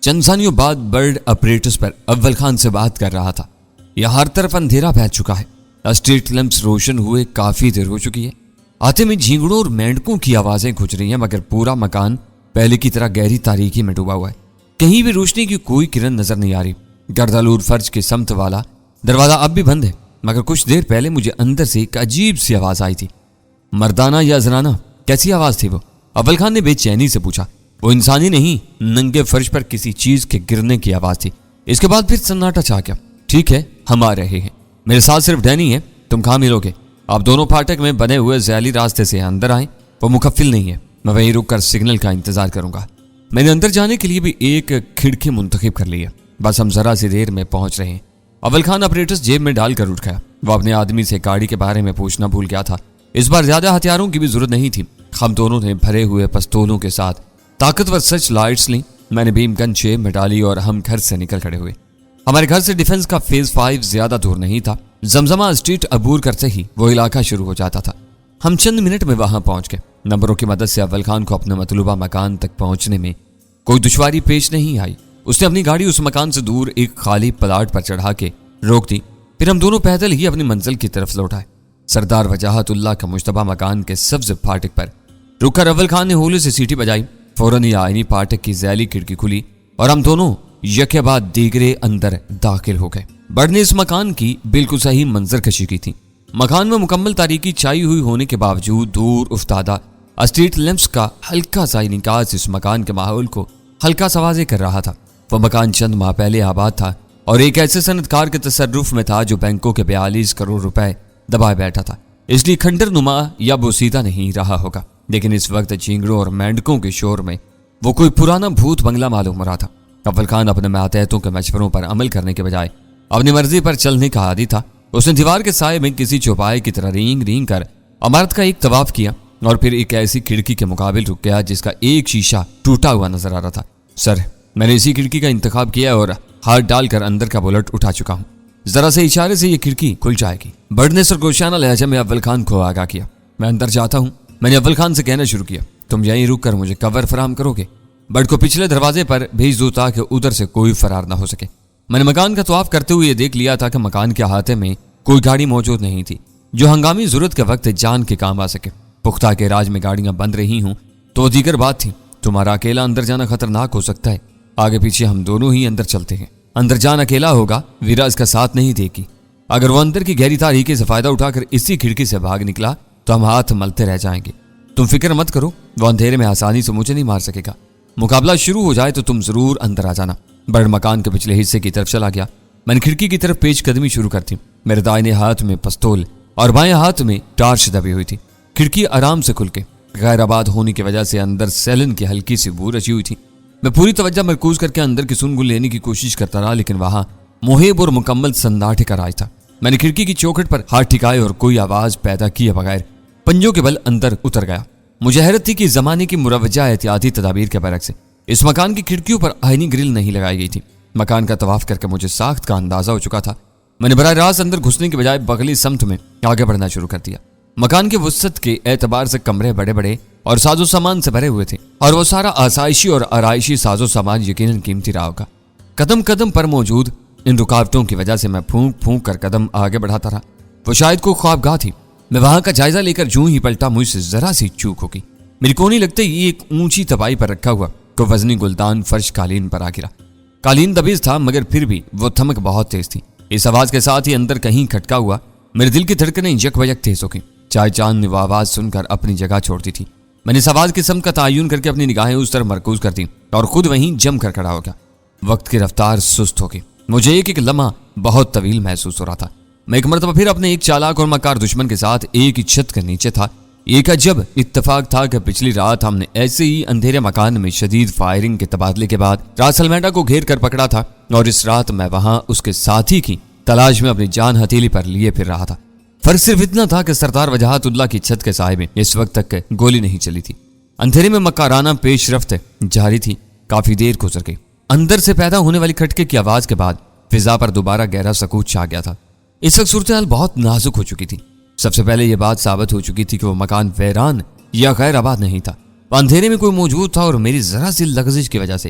چند ثانیوں بعد bird apparatus پر اول خان سے بات کر رہا تھا۔ یہاں ہر طرف اندھیرا پھیل چکا ہے، اسٹریٹ لیمپس روشن ہوئے کافی دیر ہو چکی ہے۔ آتے میں جھینگڑوں اور مینڈکوں کی آوازیں گونج رہی ہیں، مگر پورا مکان پہلے کی طرح گہری تاریکی میں ڈوبا ہوا ہے۔ کہیں بھی روشنی کی کوئی کرن نظر نہیں آ رہی۔ گردالور فرش کی سمت والا دروازہ اب بھی بند ہے، مگر کچھ دیر پہلے مجھے اندر سے ایک عجیب سی آواز آئی تھی۔ مردانہ یا زنانہ؟ کیسی آواز تھی وہ؟ اول خان نے بے چینی سے پوچھا۔ وہ انسانی نہیں، ننگے فرش پر کسی چیز کے گرنے کی آواز تھی۔ اس کے بعد پھر سناٹا چھا گیا۔ ٹھیک ہے، ہم آ رہے ہیں، میرے ساتھ صرف ڈینی ہے، تم کہاں ملو گے؟ آپ دونوں پھاٹک میں بنے ہوئے ذیلی راستے سے اندر آئیں، وہ مکفل نہیں ہے، میں وہیں رک کر سگنل کا انتظار کروں گا۔ میں نے اندر جانے کے لیے بھی ایک کھڑکی منتخب کر لی ہے، بس ہم ذرا سی دیر میں پہنچ رہے ہیں۔ اول خان اپریٹس جیب میں ڈال کر اٹھ گیا۔ وہ اپنے آدمی سے گاڑی کے بارے میں پوچھنا بھول گیا تھا۔ اس بار زیادہ ہتھیاروں کی بھی ضرورت نہیں تھی۔ ہم دونوں نے بھرے ہوئے پستولوں کے ساتھ طاقتور سرچ لائٹس لیں۔ میں نے بھیم گن جیب میں ڈالی اور ہم گھر سے نکل کھڑے ہوئے۔ ہمارے گھر سے ڈیفنس کا فیز 5 زیادہ دور نہیں تھا۔ زمزمہ اسٹریٹ عبور کرتے ہی وہ علاقہ شروع ہو جاتا تھا۔ ہم چند منٹ میں وہاں پہنچ گئے۔ نمبروں کی مدد سے اول خان کو اپنے مطلوبہ مکان تک پہنچنے میں کوئی دشواری پیش نہیں آئی۔ اس نے اپنی گاڑی اس مکان سے دور ایک خالی پلاٹ پر چڑھا کے روک دی، پھر ہم دونوں پیدل ہی اپنی منزل کی طرف لوٹ آئے۔ سردار وجاہت اللہ کا مشتبہ مکان کے سبز پھاٹک پر رک کر اول خان نے ہولے سے سیٹی بجائی۔ فوراً ہی آئینی پھاٹک کی ذیلی کھڑکی کھلی اور ہم دونوں یکے بعد دیگرے اندر داخل ہو گئے۔ برڈ نے اس مکان کی بالکل صحیح منظر کشی کی تھی۔ مکان میں مکمل تاریکی چھائی ہوئی ہونے کے باوجود دور افتادہ اسٹریٹ لیمپس کا ہلکا سا انعکاس اس مکان کے ماحول کو ہلکا سا واضح کر رہا تھا۔ وہ مکان چند ماہ پہلے آباد تھا اور ایک ایسے صنعت کار کے تصرف میں تھا جو بینکوں کے 42 کروڑ روپے دبائے بیٹھا تھا، اس لیے کھنڈر نما یا بوسیدہ نہیں رہا ہوگا۔ لیکن اس وقت جھینگڑوں اور مینڈکوں کے شور میں وہ کوئی پرانا بھوت بنگلہ معلوم ہو رہا تھا۔ اول خان اپنے ماتحتوں کے مشوروں پر عمل کرنے کے بجائے اپنی مرضی پر چلنے کا عادی تھا۔ اس نے دیوار کے سائے میں کسی چوپائے کی طرح رینگ رینگ کر عمارت کا ایک طواف کیا اور پھر ایک ایسی کھڑکی کے مقابل رک گیا جس کا ایک شیشہ ٹوٹا ہوا نظر آ رہا تھا۔ سر، میں نے اسی کھڑکی کا انتخاب کیا اور ہاتھ ڈال کر اندر کا بولٹ اٹھا چکا ہوں، ذرا سے اشارے سے یہ کھڑکی کھل جائے گی۔ برڈ نے سرگوشانہ لہجے میں اول خان کو آگاہ کیا۔ میں اندر جاتا ہوں، میں نے اول خان سے کہنا شروع کیا۔ تم یہیں رک کر مجھے کور فراہم کرو گے؟ برڈ کو پچھلے دروازے پر بھیج دو تاکہ ادھر سے کوئی فرار نہ ہو سکے۔ میں نے مکان کا طواف کرتے ہوئے یہ دیکھ لیا تھا کہ مکان کے احاطے میں کوئی گاڑی موجود نہیں تھی جو ہنگامی ضرورت کے وقت جان کے کام آ سکے۔ پختہ کے راج میں گاڑیاں بند رہی ہوں تو دیگر بات تھی۔ تمہارا اکیلا اندر جانا خطرناک ہو سکتا ہے، آگے پیچھے ہم دونوں ہی اندر چلتے ہیں۔ اندر جانا اکیلا ہوگا، ویرا اس کا ساتھ نہیں دے گی۔ اگر وہ اندر کی گہری تاریکی سے فائدہ اٹھا کر اسی کھڑکی سے بھاگ نکلا تو ہم ہاتھ ملتے رہ جائیں گے۔ تم فکر مت کرو، وہ اندھیرے میں آسانی سے مجھے نہیں مار سکے گا۔ مقابلہ شروع ہو جائے تو تم ضرور اندر آ جانا۔ برڈ مکان کے پچھلے حصے کی طرف چلا گیا۔ میں نے کھڑکی کی طرف پیش قدمی شروع کر دی۔ میرے دائیں ہاتھ میں پستول اور بائیں ہاتھ میں ٹارچ دبی ہوئی تھی۔ کھڑکی آرام سے کھل کے غیر آباد ہونے کی وجہ سے اندر سیلن کی ہلکی سی بو رچی ہوئی تھی۔ میں پوری توجہ مرکوز کر کے اندر کی سنگل لینے کی کوشش کرتا رہا، لیکن وہاں محیب اور مکمل سناٹے کا راج تھا۔ میں نے کھڑکی کی چوکھٹ پر ہاتھ ٹھکائے اور کوئی آواز پیدا کیے بغیر پنجوں کے بل اندر اتر گیا۔ مجھے حیرت تھی کہ زمانے کی مروجہ احتیاطی تدابیر کے برعکس اس مکان کی کھڑکیوں پر آئینی گرل نہیں لگائی گئی تھی۔ مکان کا طواف کر کے مجھے ساخت کا اندازہ ہو چکا تھا۔ میں نے براہ راست اندر گھسنے کے بجائے بغلی سمت میں آگے بڑھنا شروع کر دیا۔ مکان کے وسعت کے اعتبار سے کمرے بڑے بڑے اور ساز و سامان سے بھرے ہوئے تھے، اور وہ سارا آسائشی اور آرائشی ساز و سامان یقیناً قیمتی رہا ہوگا۔ قدم قدم پر موجود ان رکاوٹوں کی وجہ سے میں پھونک پھونک کر قدم آگے بڑھاتا رہا۔ وہ شاید کوئی خوابگاہ تھی۔ میں وہاں کا جائزہ لے کر جوں ہی پلٹا، مجھ سے ذرا سی چوک ہوگی۔ میری کونی لگتے ہی ایک اونچی تپائی پر رکھا ہوا کوئی وزنی گلدان فرش قالین پر آ گرا۔ قالین دبیز تھا مگر پھر بھی وہ تھمک بہت تیز تھی۔ اس آواز کے ساتھ ہی اندر کہیں کھٹکا ہوا میرے دل کی دھڑکنیں یک بیک تیز ہو گئیں۔ چائے چاند نے وہ آواز سن کر اپنی جگہ چھوڑ دی تھی۔ میں نے اس آواز کی سمت کا تعین کر کے اپنی نگاہیں اس طرف مرکوز کر دی اور خود وہیں جم کر کھڑا ہو گیا۔ وقت کی رفتار سست ہو گئی۔ مجھے ایک لمحہ بہت طویل محسوس ہو رہا تھا۔ میں ایک مرتبہ پھر اپنے ایک چالاک اور مکار دشمن کے ساتھ ایک ہی چھت کے نیچے تھا۔ ایک عجب اتفاق تھا کہ پچھلی رات ہم نے ایسے ہی اندھیرے مکان میں شدید فائرنگ کے تبادلے کے بعد راسلمیڈا کو گھیر کر پکڑا تھا، اور اس رات میں وہاں اس کے ساتھی کی تلاش میں اپنی جان ہتھیلی پر لیے پھر رہا تھا۔ فرق صرف اتنا تھا کہ سردار وجاہت اللہ کی چھت کے سائے میں اس وقت تک گولی نہیں چلی تھی۔ اندھیرے میں مکارانہ پیش رفت جاری تھی۔ کافی دیر گزر گئی۔ اندر سے پیدا ہونے والی کھٹکے کی آواز کے بعد فضا پر دوبارہ گہرا سکوت چھا گیا تھا۔ اس وقت صورتحال بہت نازک ہو چکی تھی۔ سب سے پہلے یہ بات ثابت ہو چکی تھی کہ وہ مکان ویران یا غیر آباد نہیں تھا۔ اندھیرے میں کوئی موجود تھا اور میری ذرا سی لغزش کی وجہ سے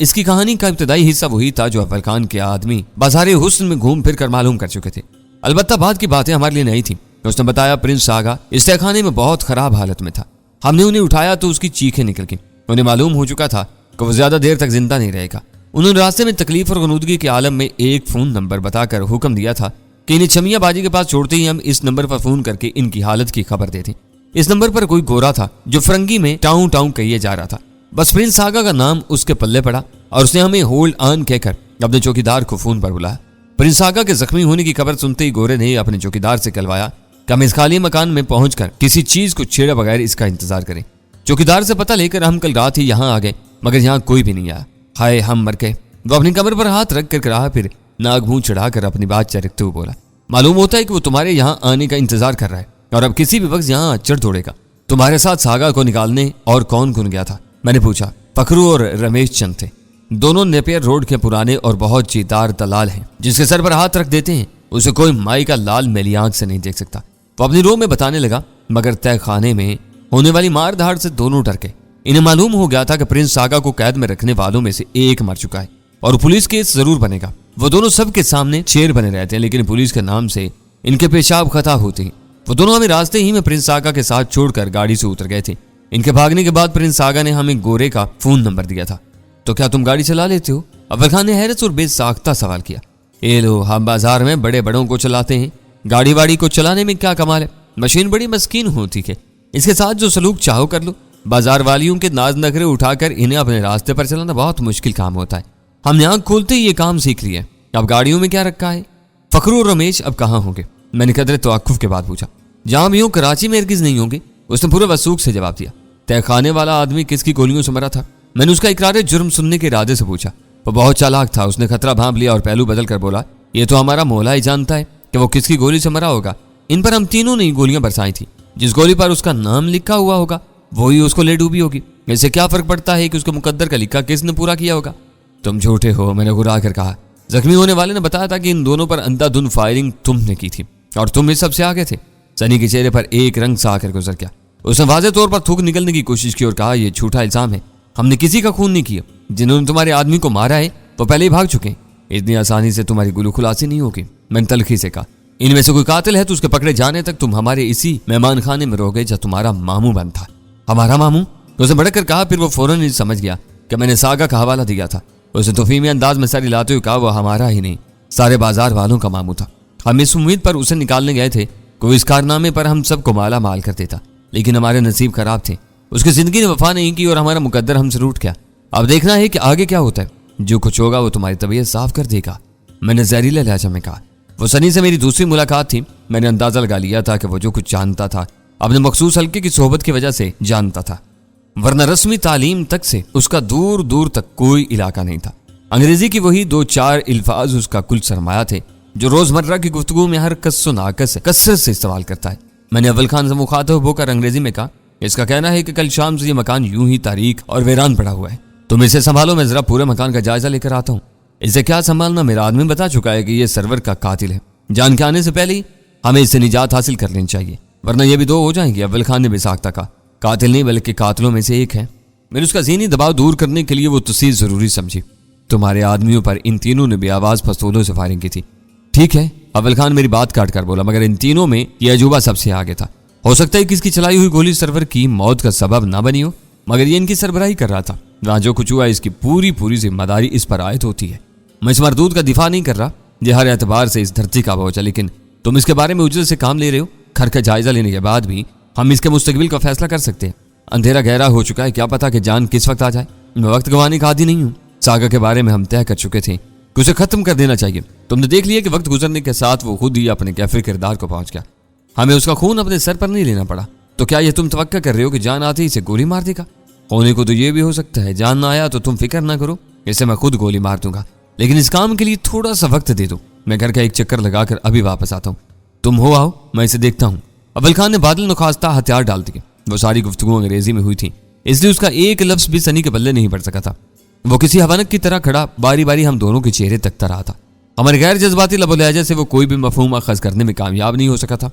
اس کی کہانی کا ابتدائی حصہ وہی تھا جو اول خان کے آدمی بازار حسن میں گھوم پھر کر معلوم کر چکے تھے۔ البتہ بعد کی باتیں ہمارے لیے نہیں تھیں۔ اس نے بتایا پرنس ساگا اس تہہ خانے میں بہت خراب حالت میں تھا۔ ہم نے انہیں اٹھایا تو اس کی چیخیں نکل گئیں۔ انہیں معلوم ہو چکا تھا کہ وہ زیادہ دیر تک زندہ نہیں رہے گا۔ انہوں نے راستے میں تکلیف اور غنودگی کے عالم میں ایک فون نمبر بتا کر حکم دیا تھا کہ انہیں چمیا باجی کے پاس چھوڑتے ہی ہم اس نمبر پر فون کر کے ان کی حالت کی خبر دے دیں۔ اس نمبر پر کوئی گورا تھا جو فرنگی میں ٹاؤں ٹاؤں کہیے جا رہا تھا۔ بس پرنس ساگا کا نام اس کے پلے پڑا اور اس نے ہمیں ہولڈ آن کہہ کر اپنے چوکیدار کو فون پر بلایا۔ پرنس ساگا کے زخمی ہونے کی خبر سنتے ہی گورے نے اپنے چوکیدار سے کہلوایا کہ ہم اس خالی مکان میں پہنچ کر کسی چیز کو چھیڑے بغیر اس کا انتظار کریں۔ چوکیدار سے پتہ لے کر ہم کل رات ہی یہاں آ گئے مگر یہاں کوئی بھی نہیں آیا۔ ہائے ہم مر گئے۔ وہ اپنی کمر پر ہاتھ رکھ کر رہا، پھر ناک منہ چڑھا کر اپنی بات چرکتے ہوئے بولا، معلوم ہوتا ہے کہ وہ تمہارے یہاں آنے کا انتظار کر رہا ہے اور اب کسی بھی وقت یہاں چڑھ دوڑے گا۔ تمہارے ساتھ ساگا کو نکالنے اور کون گیا تھا؟ میں نے پوچھا۔ فخرو اور رمیش چند تھے۔ دونوں نیپیر روڈ کے پرانے اور بہت جیدار دلال ہیں۔ جس کے سر پر ہاتھ رکھ دیتے ہیں اسے کوئی مائی کا لال میلی آنکھ سے نہیں دیکھ سکتا۔ وہ اپنی روح میں بتانے لگا مگر تہہ خانے میں ہونے والی مار دھاڑ سے دونوں ڈر گئے۔ انہیں معلوم ہو گیا تھا کہ پرنس ساگا کو قید میں رکھنے والوں میں سے ایک مر چکا ہے اور پولیس کیس ضرور بنے گا۔ وہ دونوں سب کے سامنے شیر بنے رہتے ہیں لیکن پولیس کے نام سے ان کے پیشاب خطا ہوتے ہیں۔ وہ دونوں ہمیں راستے ہی میں پرنس ساگا کے ساتھ چھوڑ کر گاڑی سے اتر گئے تھے۔ ان کے بھاگنے کے بعد پرنس ساگا نے ہمیں گورے کا فون نمبر دیا تھا۔ تو کیا تم گاڑی چلا لیتے ہو؟ اول خان نے حیرت اور بے ساختہ سوال کیا۔ اے لو، ہم بازار میں بڑے بڑوں کو چلاتے ہیں، گاڑی واڑی کو چلانے میں کیا کمال ہے؟ مشین بڑی مسکین ہوتی ہے، اس کے ساتھ جو سلوک چاہو کر لو۔ بازار والیوں کے ناز نخرے اٹھا کر انہیں اپنے راستے پر چلانا بہت مشکل کام ہوتا ہے۔ ہم نے آنکھ کھولتے ہی یہ کام سیکھ لیا ہے۔ اب گاڑیوں میں کیا رکھا ہے؟ فخرو اور رمیش اب کہاں ہوں گے؟ میں نے قدرے توقف کے بعد پوچھا۔ جہاں بھی ہوں کراچی میں ہرگز نہیں ہوں گے، اس نے پورے وثوق سے جواب دیا۔ تہہ خانے والا آدمی کس کی گولیوں سے مرا تھا؟ میں نے اس کا اقرار جرم سننے کے ارادے سے پوچھا۔ وہ بہت چالاک تھا، اس نے خطرہ بھانپ لیا اور پہلو بدل کر بولا، یہ تو ہمارا مولا ہی جانتا ہے کہ وہ کس کی گولی سے مرا ہوگا۔ ان پر ہم تینوں نے گولیاں برسائی تھی، جس گولی پر اس کا نام لکھا ہوا ہوگا وہی اس کو لے ڈوبی ہوگی۔ اس سے کیا فرق پڑتا ہے کہ اس کو مقدر کا لکھا کس نے پورا کیا ہوگا؟ تم جھوٹے ہو، میں نے گھرا کر کہا۔ زخمی ہونے والے نے بتایا تھا کہ ان دونوں پر اندھا دھند فائرنگ تم نے کی تھی اور تم اس سب سے آگے تھے۔ سنی کے چہرے پر ایک رنگ سا آ کر گزر گیا۔ اس نے واضح طور پر تھوک نکلنے کی کوشش کی اور کہا، یہ جھوٹا الزام ہے، ہم نے کسی کا خون نہیں کیا۔ جنہوں نے تمہارے آدمی کو مارا ہے وہ پہلے ہی بھاگ چکے ہیں، اتنی آسانی سے تمہاری گلو خلاصی نہیں ہوگی۔ میں نے تلخی سے کہا، ان میں سے کوئی قاتل ہے تو اس کے پکڑے جانے تک تم ہمارے اسی مہمان خانے میں رہو گے جو تمہارا ماموں بند تھا۔ ہمارا ماموں؟ اس نے بڑک کر کہا، پھر وہ فوراً ہی سمجھ گیا کہ میں نے ساگا کا حوالہ دیا تھا۔ اس نے توفیمی انداز میں سر ہلاتے ہوئے کہا، وہ ہمارا ہی نہیں، سارے بازار والوں کا ماموں تھا۔ ہم اس امید پر اسے نکالنے گئے تھے کہ وہ اس کارنامے پر ہم سب کو مالا مال کر دیتا، لیکن ہمارے نصیب خراب تھے۔ اس کی زندگی نے وفا نہیں کی اور ہمارا مقدر ہم سے روٹ گیا۔ اب دیکھنا ہے کہ آگے کیا ہوتا ہے، جو کچھ ہوگا وہ تمہاری طبیعت صاف کر دے گا، میں نے زہریلا لہجہ میں کہا۔ وہ سنی سے میری دوسری ملاقات تھی، میں نے اندازہ لگا لیا تھا کہ وہ جو کچھ جانتا تھا اپنے مخصوص حلقے کی صحبت کی وجہ سے جانتا تھا، ورنہ رسمی تعلیم تک سے اس کا دور دور تک کوئی علاقہ نہیں تھا۔ انگریزی کی وہی 2-4 الفاظ اس کا کل سرمایہ تھے جو روزمرہ کی گفتگو میں ہر کس و ناقص کثرت سے استعمال کرتا ہے۔ میں نے اول خان سے مخاطب ہو کر انگریزی میں کہا، اس کا کہنا ہے کہ کل شام سے یہ مکان یوں ہی تاریک اور ویران پڑا ہوا ہے، تم اسے سنبھالو، میں ذرا پورے مکان کا جائزہ لے کر آتا ہوں۔ اسے کیا سنبھالنا، میرا آدمی بتا چکا ہے کہ یہ سرور کا قاتل ہے، جان کے آنے سے پہلے ہی ہمیں اس سے نجات حاصل کر لینی چاہیے، ورنہ یہ بھی 2 ہو جائیں گے۔ اول خان نے بے ساختہ کہا، قاتل نہیں بلکہ قاتلوں میں سے ایک ہے۔ میں نے اس کا ذہنی دباؤ دور کرنے کے لیے وہ تصویر ضروری سمجھی۔ تمہارے آدمیوں پر ان تینوں نے بے آواز پستولوں سے فائرنگ کی تھی۔ ٹھیک ہے، اول خان میری بات کاٹ کر بولا، مگر ان تینوں میں یہ عجوبہ سب سے آگے تھا۔ ہو سکتا ہے کہ اس کی چلائی ہوئی گولی سرور کی موت کا سبب نہ بنی ہو، مگر یہ ان کی سربراہی کر رہا تھا۔ وہاں جو کچھ ہوا اس کی پوری ذمہ داری اس پر عائد ہوتی ہے۔ میں اس مردود کا دفاع نہیں کر رہا، یہ ہر اعتبار سے اس دھرتی کا بوجھ ہے، لیکن تم اس کے بارے میں اجرت سے کام لے رہے ہو۔ گھر کا جائزہ لینے کے بعد بھی ہم اس کے مستقبل کا فیصلہ کر سکتے ہیں۔ اندھیرا گہرا ہو چکا ہے، کیا پتا کہ جان کس وقت آ جائے۔ میں وقت گنوانے کا عادی نہیں ہوں۔ ساگا کے بارے میں ہم طے کر چکے تھے کہ اسے ختم کر دینا چاہیے۔ تم نے دیکھ لیا کہ وقت گزرنے کے ساتھ وہ خود ہی اپنے کیفر کردار کو پہنچ گیا۔ ہمیں اس کا خون اپنے سر پر نہیں لینا پڑا، تو کیا یہ تم توقع کر رہے ہو کہ جان آتے ہی اسے گولی مار دے گا؟ ہونے کو تو یہ بھی ہو سکتا ہے، جان نہ آیا تو تم فکر نہ کرو، اسے میں خود گولی مار دوں گا، لیکن اس کام کے لیے تھوڑا سا وقت دے دو۔ میں گھر کا ایک چکر لگا کر ابھی واپس آتا ہوں، تم ہو آؤ، میں اسے دیکھتا ہوں۔ اول خان نے بادل نخواستہ ہتھیار ڈال دیے۔ وہ ساری گفتگو انگریزی میں ہوئی تھی، اس لیے اس کا ایک لفظ بھی سنی کے بلے نہیں پڑ سکا تھا۔ وہ کسی حوانک کی طرح کھڑا باری باری ہم دونوں کے چہرے تکتا رہا تھا۔ ہمارے غیر جذباتی لب و لہجے سے وہ کوئی بھی مفہوم اخذ کرنے میں کامیاب نہیں ہو سکا تھا۔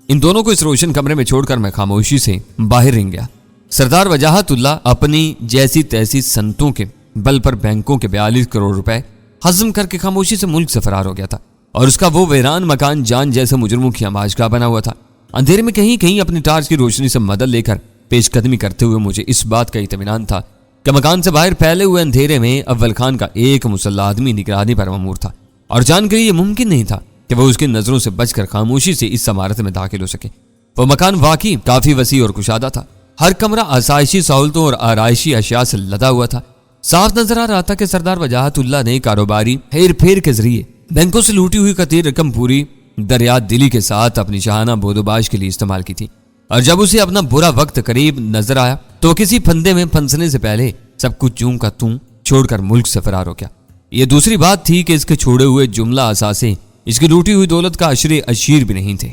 ان دونوں کو اس روشن کمرے میں چھوڑ کر میں خاموشی سے باہر رنگ گیا۔ سردار وجاہت اللہ اپنی جیسی تیسی سنتوں کے بل پر بینکوں کے 42 کروڑ روپے ہضم کر کے خاموشی سے ملک سے فرار ہو گیا تھا، اور اس کا وہ ویران مکان جان جیسے مجرموں کی آمائشگاہ بنا ہوا تھا۔ اندھیرے میں کہیں کہیں اپنی ٹارچ کی روشنی سے مدد لے کر پیش قدمی کرتے ہوئے مجھے اس بات کا اطمینان تھا کہ مکان سے باہر پھیلے ہوئے اندھیرے میں اول خان کا ایک مسلح آدمی نگرانی پر مامور تھا، اور جان کر یہ ممکن نہیں تھا کہ وہ اس کی نظروں سے بچ کر خاموشی سے اس عمارت میں داخل ہو سکے۔ وہ مکان واقعی کافی وسیع اور کشادہ تھا، ہر کمرہ آسائشی سہولتوں اور آرائشی اشیاء سے لدا ہوا تھا۔ صاف نظر آ رہا تھا کہ سردار وجاہت اللہ نے کاروباری ہیر پھیر کے ذریعے بینکوں سے لوٹی ہوئی کثیر رقم پوری دریات دلی کے ساتھ اپنی شاہانہ بودوباش کے لیے استعمال کی تھی، اور جب اسے اپنا برا وقت قریب نظر آیا تو وہ کسی پھندے میں پھنسنے سے پہلے سب کچھ چوں کا توں چھوڑ کر ملک سے فرار ہو گیا۔ یہ دوسری بات تھی کہ اس کے چھوڑے ہوئے جملہ اثاثے اس کی لوٹی ہوئی دولت کا عشر اشیر بھی نہیں تھے۔